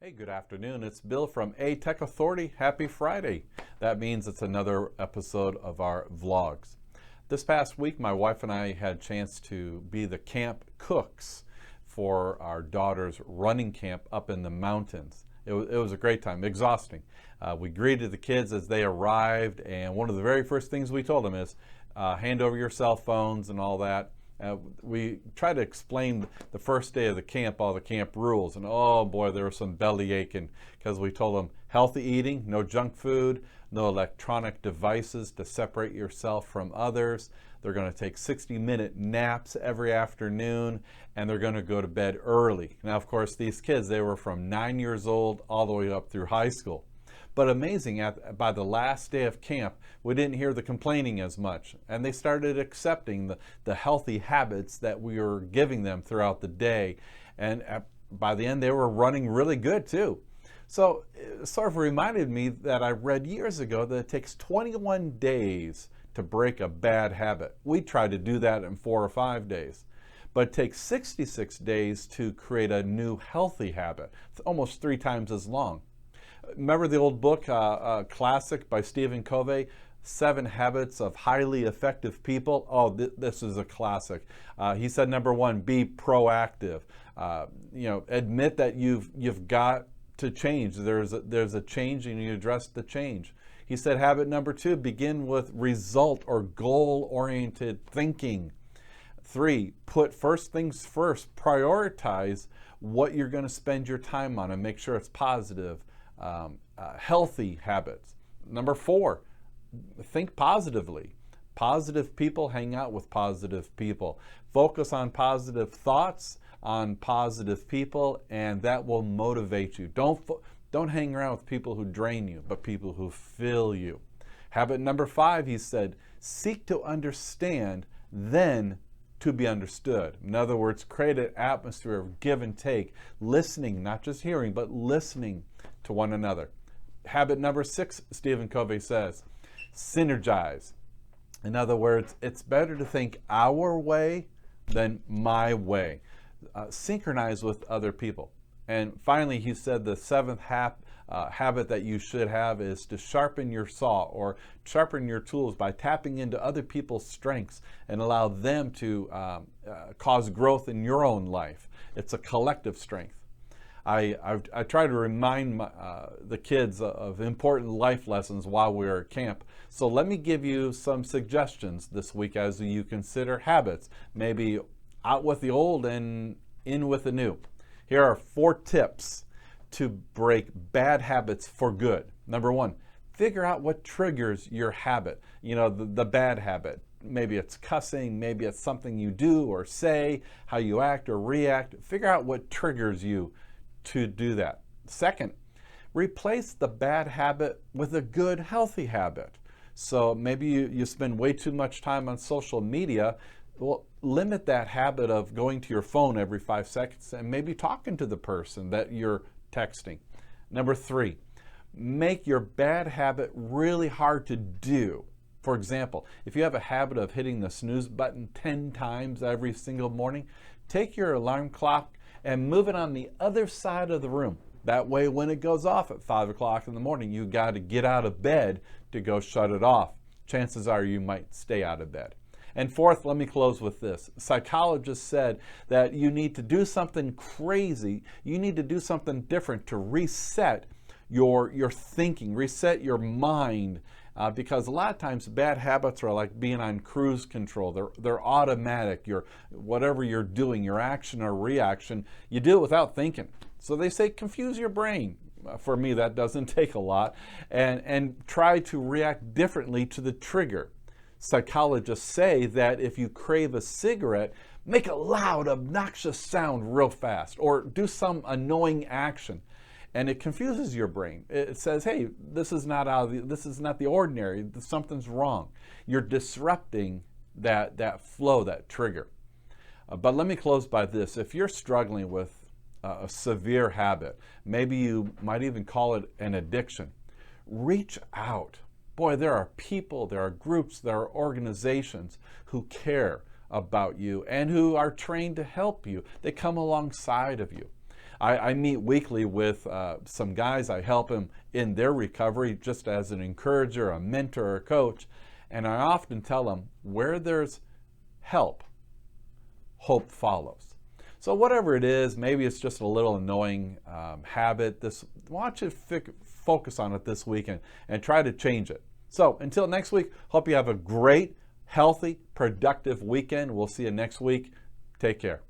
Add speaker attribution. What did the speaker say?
Speaker 1: Hey, good afternoon. It's Bill from A Tech Authority. Happy Friday. That means it's another episode of our vlogs. This past week, my wife and I had a chance to be the camp cooks for our daughter's running camp up in the mountains. It was a great time, exhausting. We greeted the kids as they arrived, and one of the very first things we told them is hand over your cell phones and all that. We tried to explain the first day of the camp, all the camp rules, and oh boy, there was some belly aching because we told them healthy eating, no junk food, no electronic devices to separate yourself from others. They're going to take 60-minute naps every afternoon, and they're going to go to bed early. Now, of course, these kids, they were from 9 years old all the way up through high school. But amazing, by the last day of camp, we didn't hear the complaining as much. And they started accepting the healthy habits that we were giving them throughout the day. And by the end, they were running really good too. So it sort of reminded me that I read years ago that it takes 21 days to break a bad habit. We try to do that in 4 or 5 days. But it takes 66 days to create a new healthy habit. It's almost 3 times as long. Remember the old book, classic by Stephen Covey, 7 Habits of Highly Effective People? Oh, this is a classic. He said, number 1, be proactive. Admit that you've got to change. There's a change and you address the change. He said, habit number 2, begin with result or goal-oriented thinking. 3, put first things first. Prioritize what you're going to spend your time on and make sure it's positive. Healthy habits. Number 4, think positively. Positive people hang out with positive people. Focus on positive thoughts, on positive people, and that will motivate you. Don't hang around with people who drain you, but people who fill you. Habit number 5, he said, seek to understand, then to be understood. In other words, create an atmosphere of give and take, listening, not just hearing, but listening to one another. Habit number 6, Stephen Covey says, synergize. In other words, it's better to think our way than my way. Synchronize with other people. And finally, he said the 7th habit that you should have is to sharpen your saw or sharpen your tools by tapping into other people's strengths and allow them to cause growth in your own life. It's a collective strength. I try to remind the kids of important life lessons while we're at camp. So let me give you some suggestions this week as you consider habits. Maybe out with the old and in with the new. Here are 4 tips to break bad habits for good. Number 1, figure out what triggers your habit. The bad habit. Maybe it's cussing, maybe it's something you do or say, how you act or react. Figure out what triggers you to do that. 2nd, replace the bad habit with a good, healthy habit. So maybe you spend way too much time on social media. Well, limit that habit of going to your phone every 5 seconds and maybe talking to the person that you're texting. Number 3, make your bad habit really hard to do. For example, if you have a habit of hitting the snooze button 10 times every single morning, take your alarm clock and move it on the other side of the room. That way, when it goes off at 5 o'clock in the morning, you got to get out of bed to go shut it off. Chances are you might stay out of bed. And 4th, let me close with this. Psychologists said that you need to do something crazy. You need to do something different to reset your thinking, reset your mind. Because a lot of times bad habits are like being on cruise control. They're automatic. Whatever you're doing, your action or reaction, you do it without thinking. So they say confuse your brain. For me, that doesn't take a lot. And try to react differently to the trigger. Psychologists say that if you crave a cigarette, make a loud, obnoxious sound real fast or do some annoying action. And it confuses your brain. It says, hey, this is not the ordinary. Something's wrong. You're disrupting that flow, that trigger. But let me close by this. If you're struggling with a severe habit, maybe you might even call it an addiction, reach out. Boy, there are people, there are groups, there are organizations who care about you and who are trained to help you. They come alongside of you. I meet weekly with some guys. I help them in their recovery just as an encourager, a mentor, or a coach. And I often tell them, where there's help, hope follows. So whatever it is, maybe it's just a little annoying habit. Watch it, focus on it this week and try to change it. So until next week, hope you have a great, healthy, productive weekend. We'll see you next week. Take care.